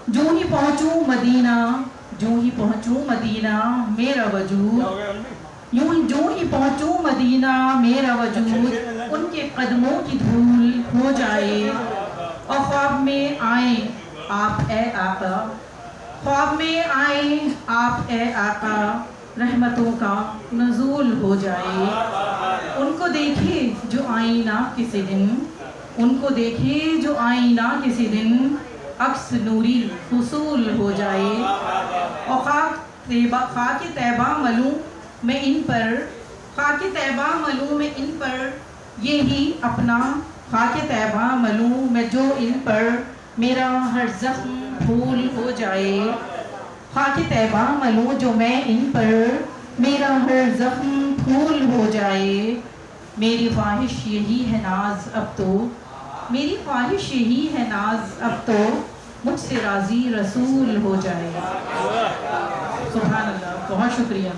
جو ہی پہنچوں مدینہ، جو ہی پہنچوں مدینہ میرا وجود، جو ہی پہنچوں مدینہ میرا وجود ان کے قدموں کی دھول ہو جائے، اور خواب میں آئیں آپ اے آقا، خواب میں آئیں آپ اے آقا، رحمتوں کا نزول ہو جائے۔ ان کو دیکھے جو آئینہ کسی دن، ان کو دیکھے جو آئینہ کسی دن، عکس نوری حصول ہو جائے، اور خاک طیبہ ملوں میں ان پر، خاک طیبہ ملوں میں ان پر، یہی اپنا خاک طیبہ ملوں میں جو ان پر، میرا ہر زخم پھول ہو جائے، خاک طیبہ ملوں جو میں ان پر، میرا ہر زخم پھول ہو جائے۔ میری خواہش یہی ہے ناز اب تو، میری خواہش یہی ہے ناز اب تو، مجھ سے راضی رسول ہو جائے۔ سبحان اللہ، بہت شکریہ۔